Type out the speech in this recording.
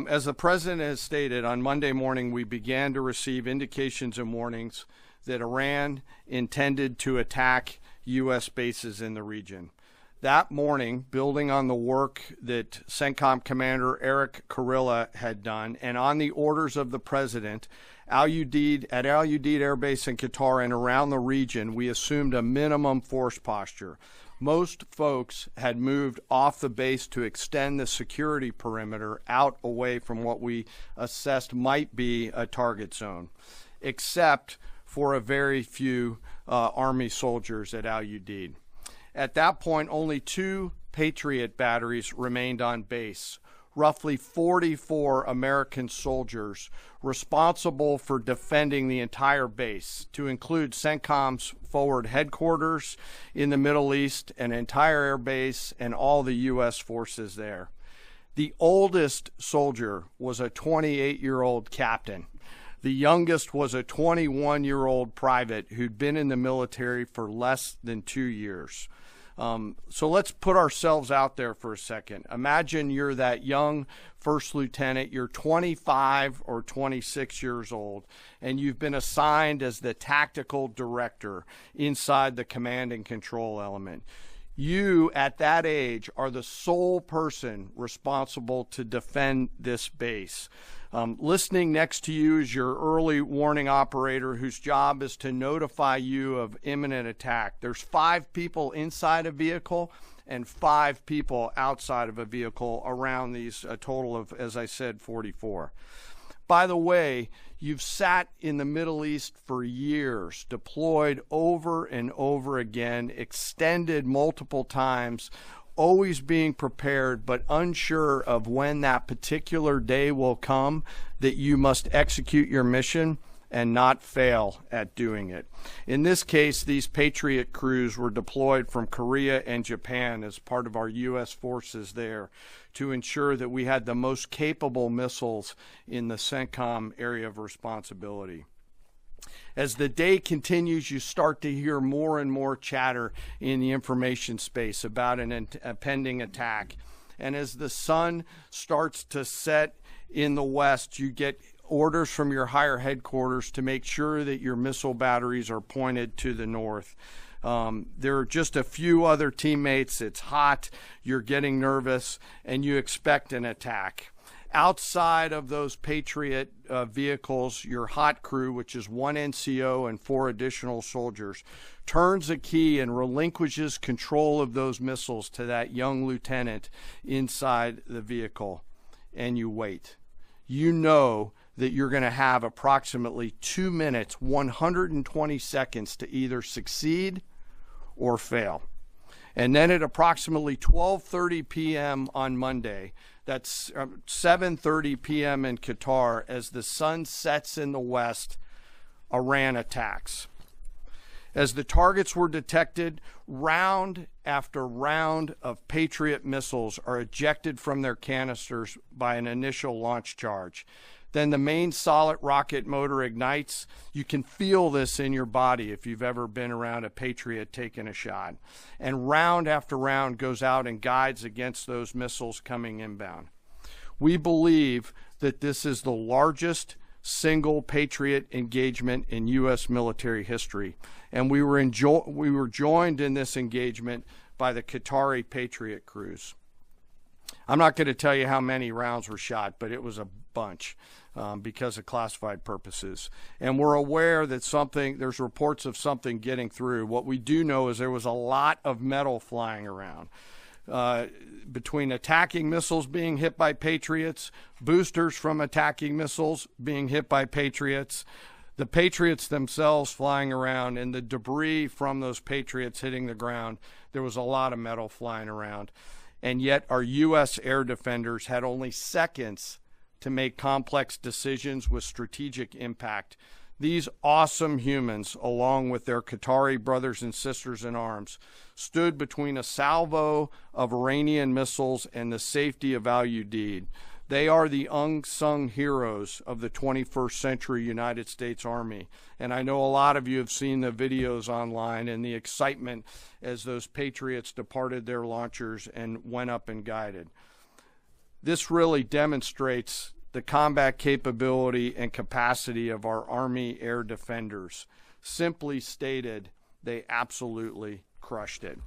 As the president has stated, on Monday morning we began to receive indications and warnings that Iran intended to attack U.S. bases in the region. That morning, building on the work that CENTCOM Commander Eric Kurilla had done, and on the orders of the president, at Al Udeid Air Base in Qatar and around the region, we assumed a minimum force posture. Most folks had moved off the base to extend the security perimeter out away from what we assessed might be a target zone, except for a very few Army soldiers at Al Udeid. At that point, only 2 Patriot batteries remained on base, roughly 44 American soldiers responsible for defending the entire base, to include CENTCOM's forward headquarters in the Middle East, an entire air base, and all the U.S. forces there. The oldest soldier was a 28-year-old captain. The youngest was a 21-year-old private who'd been in the military for less than 2 years. So let's put ourselves out there for a second. Imagine you're that young first lieutenant, you're 25 or 26 years old, and you've been assigned as the tactical director inside the command and control element. You, at that age, are the sole person responsible to defend this base. Listening next to you is your early warning operator whose job is to notify you of imminent attack. There's 5 people inside a vehicle and 5 people outside of a vehicle around these, a total of, as I said, 44. By the way, you've sat in the Middle East for years, deployed over and over again, extended multiple times, always being prepared, but unsure of when that particular day will come that you must execute your mission and not fail at doing it. In this case, these Patriot crews were deployed from Korea and Japan as part of our U.S. forces there to ensure that we had the most capable missiles in the CENTCOM area of responsibility. As the day continues, you start to hear more and more chatter in the information space about a pending attack. And as the sun starts to set in the west, you get orders from your higher headquarters to make sure that your missile batteries are pointed to the north. There are just a few other teammates. It's hot, you're getting nervous, and you expect an attack. Outside of those Patriot vehicles, your hot crew, which is 1 NCO and 4 additional soldiers, turns a key and relinquishes control of those missiles to that young lieutenant inside the vehicle, and you wait. You know that you're going to have approximately 2 minutes, 120 seconds to either succeed or fail. And then at approximately 12:30 p.m. on Monday, that's 7:30 p.m. in Qatar, as the sun sets in the west, Iran attacks. As the targets were detected, round after round of Patriot missiles are ejected from their canisters by an initial launch charge. Then the main solid rocket motor ignites. You can feel this in your body if you've ever been around a Patriot taking a shot. And round after round goes out and guides against those missiles coming inbound. We believe that this is the largest single Patriot engagement in U.S. military history. And we were joined in this engagement by the Qatari Patriot crews. I'm not going to tell you how many rounds were shot, but it was a bunch because of classified purposes. And we're aware that there's reports of something getting through. What we do know is there was a lot of metal flying around. Between attacking missiles being hit by Patriots, boosters from attacking missiles being hit by Patriots, the Patriots themselves flying around, and the debris from those Patriots hitting the ground, there was a lot of metal flying around. And yet our U.S. air defenders had only seconds to make complex decisions with strategic impact. These awesome humans, along with their Qatari brothers and sisters in arms, stood between a salvo of Iranian missiles and the safety of Al Udeid. They are the unsung heroes of the 21st century United States Army. And I know a lot of you have seen the videos online and the excitement as those Patriots departed their launchers and went up and guided. This really demonstrates the combat capability and capacity of our Army air defenders. Simply stated, they absolutely crushed it.